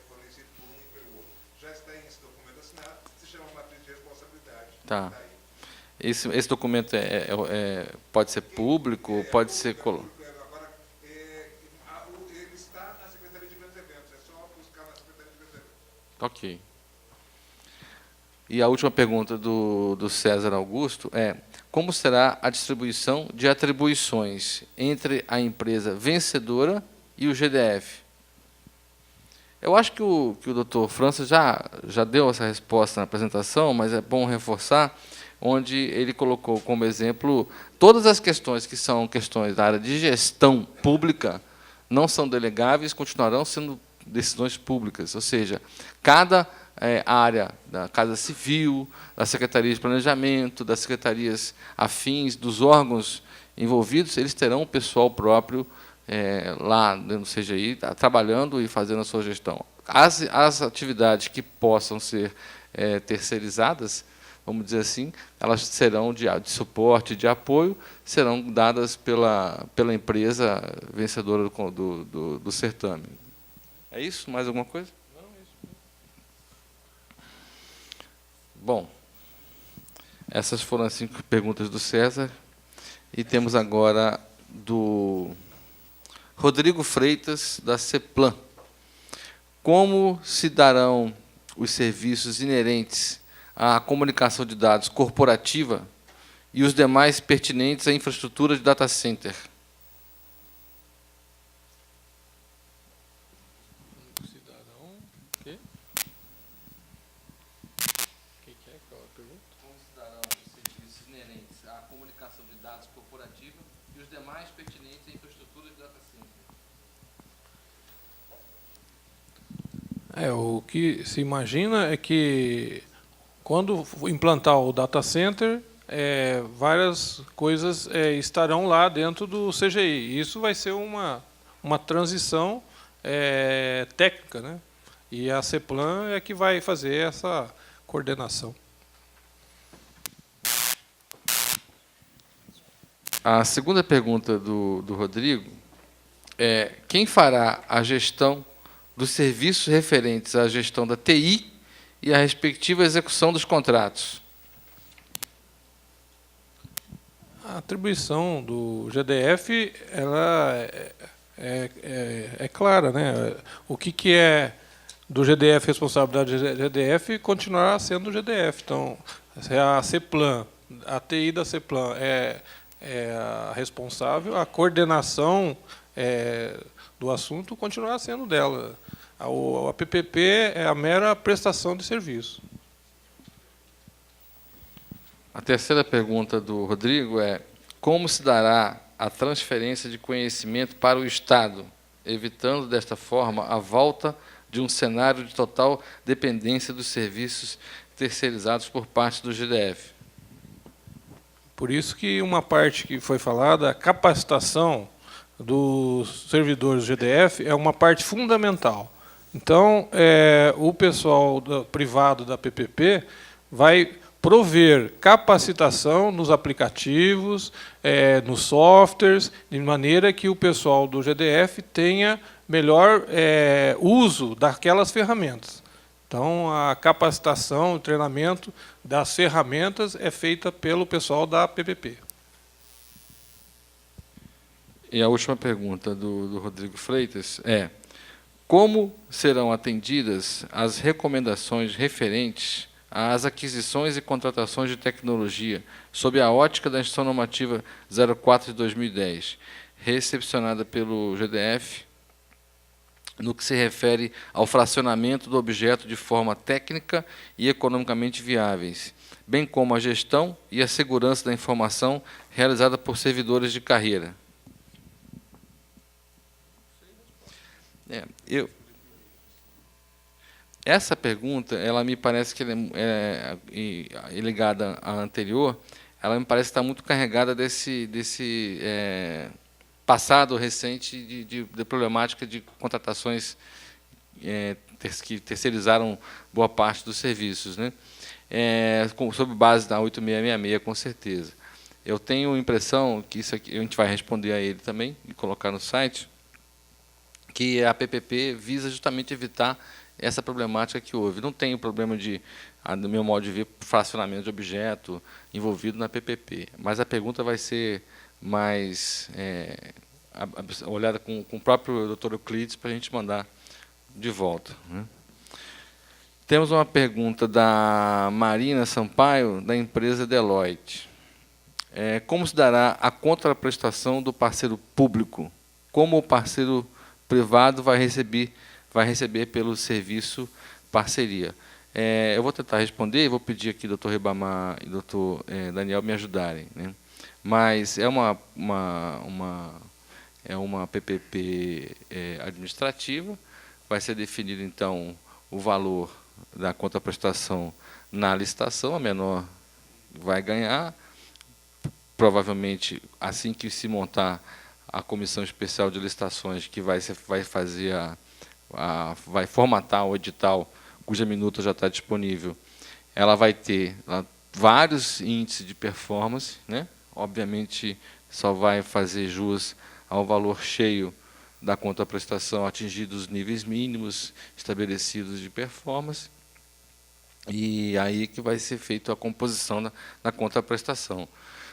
fornecido por um e pelo outro. Já está em esse documento assinado, se chama matriz de responsabilidade. Tá. Esse documento pode ser público, pode ser... Agora, ele está na Secretaria de Grandes Eventos, é só buscar na Secretaria de Grandes Eventos. Ok. E a última pergunta do César Augusto é: como será a distribuição de atribuições entre a empresa vencedora e o GDF? Eu acho que o doutor França já deu essa resposta na apresentação, mas é bom reforçar, onde ele colocou como exemplo todas as questões que são questões da área de gestão pública não são delegáveis, continuarão sendo decisões públicas, ou seja, cada área da Casa Civil, da Secretaria de Planejamento, das secretarias afins, dos órgãos envolvidos, eles terão um pessoal próprio lá no CGI, trabalhando e fazendo a sua gestão. As atividades que possam ser terceirizadas, vamos dizer assim, elas serão de suporte, de apoio, serão dadas pela empresa vencedora do certame. É isso? Mais alguma coisa? Não, é isso. Bom, essas foram as 5 perguntas do César. E temos agora do Rodrigo Freitas, da CEPLAN. Como se darão os serviços inerentes à comunicação de dados corporativa e os demais pertinentes à infraestrutura de data center? Como se darão os serviços inerentes à comunicação de dados corporativa e os demais pertinentes à infraestrutura de data center? O que se imagina é que, quando implantar o data center, várias coisas estarão lá dentro do CGI. Isso vai ser uma transição técnica, né? E a CEPLAN é que vai fazer essa coordenação. A segunda pergunta do Rodrigo é: quem fará a gestão dos serviços referentes à gestão da TI e à respectiva execução dos contratos? A atribuição do GDF ela é clara, né? O que é do GDF, responsabilidade do GDF, continuará sendo o GDF. Então, se a CEPLAN, a TI da CEPLAN é a responsável, a coordenação do assunto continuará sendo dela. A PPP é a mera prestação de serviço. A terceira pergunta do Rodrigo é: como se dará a transferência de conhecimento para o Estado, evitando, desta forma, a volta de um cenário de total dependência dos serviços terceirizados por parte do GDF? Por isso que uma parte que foi falada, a capacitação dos servidores do GDF é uma parte fundamental. Então, o pessoal privado da PPP vai prover capacitação nos aplicativos, nos softwares, de maneira que o pessoal do GDF tenha melhor uso daquelas ferramentas. Então, a capacitação, o treinamento das ferramentas é feita pelo pessoal da PPP. E a última pergunta do Rodrigo Freitas é: como serão atendidas as recomendações referentes às aquisições e contratações de tecnologia, sob a ótica da Instrução Normativa 04 de 2010, recepcionada pelo GDF, no que se refere ao fracionamento do objeto de forma técnica e economicamente viáveis, bem como a gestão e a segurança da informação realizada por servidores de carreira? Essa pergunta, ela me parece que é ligada à anterior, ela me parece estar muito carregada desse passado recente de problemática de contratações que terceirizaram boa parte dos serviços, né? Sob base da 8666, com certeza. Eu tenho a impressão que isso aqui, a gente vai responder a ele também e colocar no site, que a PPP visa justamente evitar essa problemática que houve. Não tem o problema no meu modo de ver, fracionamento de objeto envolvido na PPP, mas a pergunta vai ser mais olhada com o próprio Dr. Euclides para a gente mandar de volta, né? Temos uma pergunta da Marina Sampaio, da empresa Deloitte. Como se dará a contraprestação do parceiro público? Como o parceiro privado vai receber pelo serviço parceria? Eu vou tentar responder e vou pedir aqui ao Dr. Ribamar e ao Dr. Daniel me ajudarem, né? Mas é uma PPP administrativa, vai ser definido, então, o valor da contraprestação na licitação, a menor vai ganhar, provavelmente, assim que se montar a comissão especial de licitações que vai fazer vai formatar o edital, cuja minuta já está disponível, ela vai ter vários índices de performance, né? Obviamente, só vai fazer jus ao valor cheio da contraprestação atingidos os níveis mínimos estabelecidos de performance, e aí que vai ser feita a composição da contraprestação.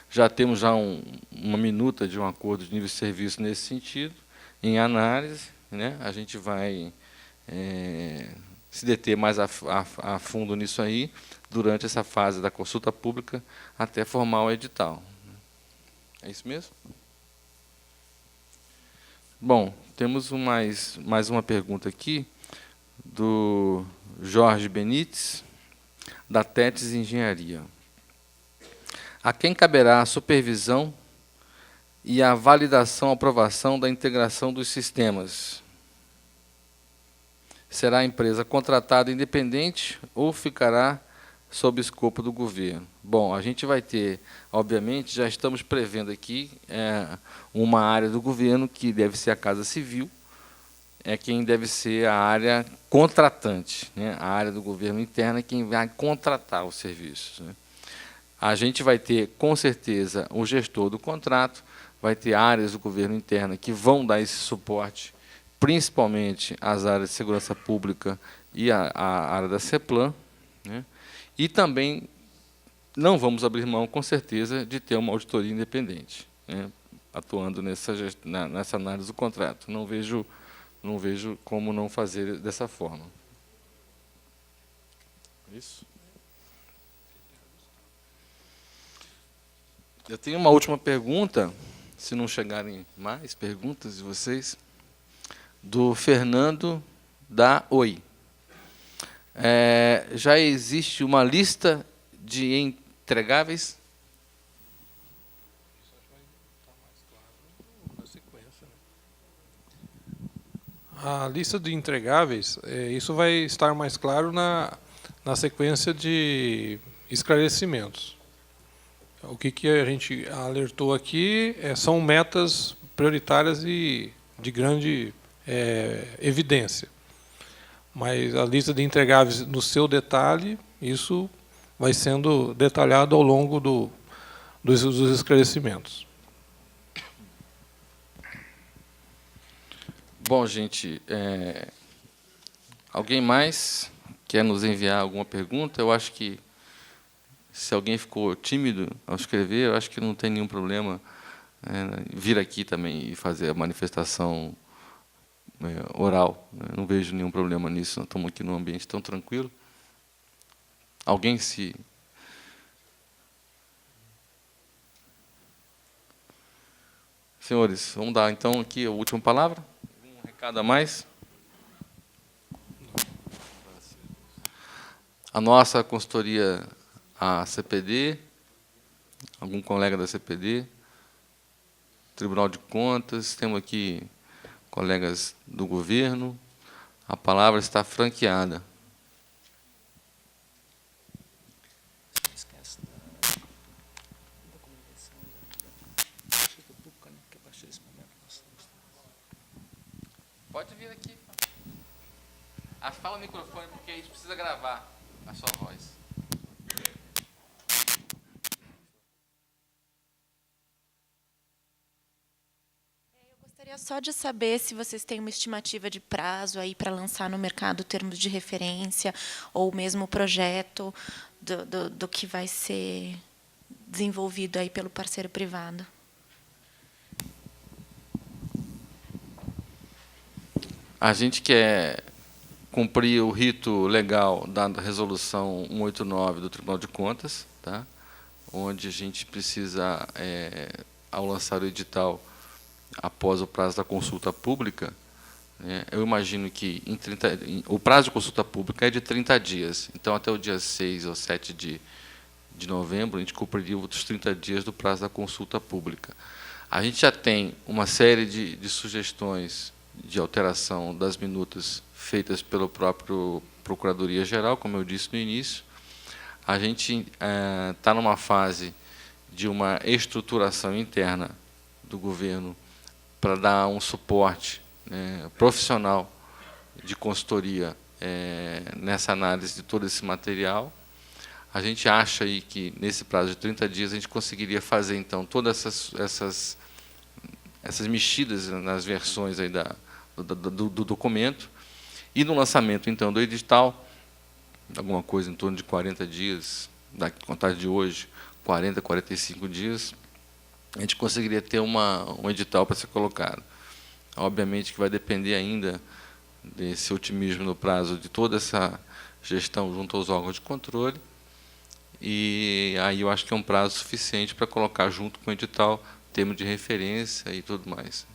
Já temos uma minuta de um acordo de nível de serviço nesse sentido, em análise, né? A gente vai se deter mais a fundo nisso aí, durante essa fase da consulta pública, até formar o edital. É isso mesmo? Bom, temos mais uma pergunta aqui, do Jorge Benites, da Tetes Engenharia. A quem caberá a supervisão e a validação, aprovação da integração dos sistemas? Será a empresa contratada independente ou ficará sob escopo do governo? Bom, a gente vai ter, obviamente, já estamos prevendo aqui uma área do governo que deve ser a Casa Civil, quem deve ser a área contratante, né? A área do governo interna é quem vai contratar os serviços, né? A gente vai ter, com certeza, o gestor do contrato, vai ter áreas do governo interno que vão dar esse suporte, principalmente as áreas de segurança pública e a área da CEPLAN, né? E também não vamos abrir mão, com certeza, de ter uma auditoria independente, né, atuando nessa análise do contrato. Não vejo como não fazer dessa forma. Isso. Eu tenho uma última pergunta, se não chegarem mais perguntas de vocês, do Fernando da Oi. Já existe uma lista de entregáveis? A lista de entregáveis, isso vai estar mais claro na sequência de esclarecimentos. O que a gente alertou aqui são metas prioritárias e de grande evidência. Mas a lista de entregáveis, no seu detalhe, isso vai sendo detalhado ao longo dos esclarecimentos. Bom, gente, alguém mais quer nos enviar alguma pergunta? Eu acho que, se alguém ficou tímido ao escrever, eu acho que não tem nenhum problema vir aqui também e fazer a manifestação oral. Não vejo nenhum problema nisso, nós estamos aqui num ambiente tão tranquilo. Alguém se... Senhores, vamos dar então aqui a última palavra. Um recado a mais. A nossa consultoria, a CPD, algum colega da CPD, Tribunal de Contas, temos aqui colegas do governo, a palavra está franqueada. Pode vir aqui. Fala o microfone, porque a gente precisa gravar a sua voz. Gostaria só de saber se vocês têm uma estimativa de prazo aí para lançar no mercado termos de referência ou mesmo o projeto do que vai ser desenvolvido aí pelo parceiro privado. A gente quer cumprir o rito legal da resolução 189 do Tribunal de Contas, tá? Onde a gente precisa, ao lançar o edital, após o prazo da consulta pública, eu imagino que o prazo de consulta pública é de 30 dias. Então, até o dia 6 ou 7 de novembro, a gente cumpriria os 30 dias do prazo da consulta pública. A gente já tem uma série de sugestões de alteração das minutas feitas pelo próprio Procuradoria-Geral, como eu disse no início. A gente está numa fase de uma estruturação interna do governo para dar um suporte, né, profissional de consultoria nessa análise de todo esse material. A gente acha aí que, nesse prazo de 30 dias, a gente conseguiria fazer, então, todas essas mexidas nas versões aí do documento. E no lançamento, então, do edital, alguma coisa em torno de 40 dias, da contagem de hoje, 40, 45 dias, a gente conseguiria ter um edital para ser colocado. Obviamente que vai depender ainda desse otimismo no prazo de toda essa gestão junto aos órgãos de controle, e aí eu acho que é um prazo suficiente para colocar junto com o edital termo de referência e tudo mais.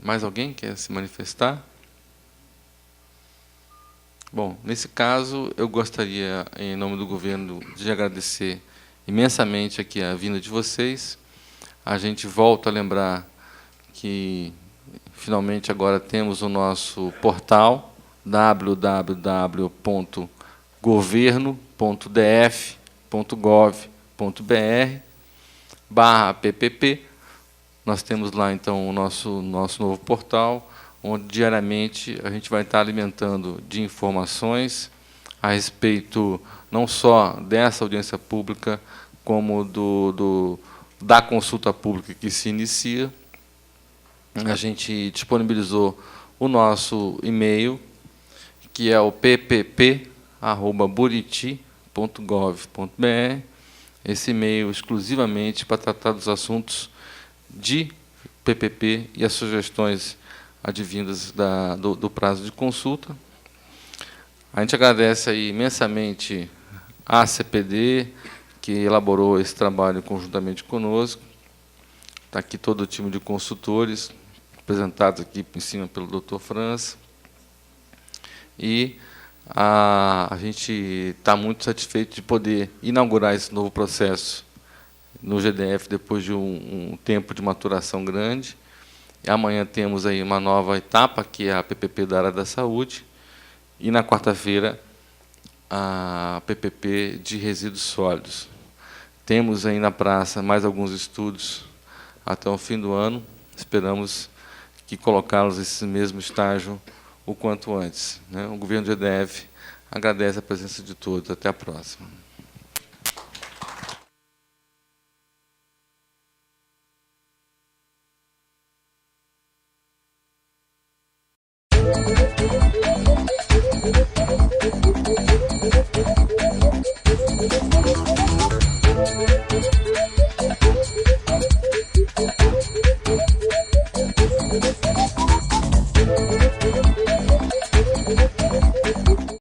Mais alguém quer se manifestar? Bom, nesse caso, eu gostaria, em nome do governo, de agradecer imensamente aqui a vinda de vocês. A gente volta a lembrar que, finalmente, agora temos o nosso portal, www.governo.df.gov.br/PPP. Nós temos lá, então, o nosso novo portal, onde diariamente a gente vai estar alimentando de informações a respeito não só dessa audiência pública, como da consulta pública que se inicia. A gente disponibilizou o nosso e-mail, que é o ppp@buriti.gov.br, esse e-mail exclusivamente para tratar dos assuntos de PPP e as sugestões advindas do prazo de consulta. A gente agradece aí imensamente à CPD, que elaborou esse trabalho conjuntamente conosco. Está aqui todo o time de consultores, apresentados aqui em cima pelo Dr. França. E a gente está muito satisfeito de poder inaugurar esse novo processo no GDF depois de um tempo de maturação grande. E amanhã temos aí uma nova etapa, que é a PPP da área da saúde, e na quarta-feira a PPP de resíduos sólidos. Temos aí na praça mais alguns estudos até o fim do ano. Esperamos que colocá-los nesse mesmo estágio o quanto antes, né? O governo do GDF agradece a presença de todos. Até a próxima.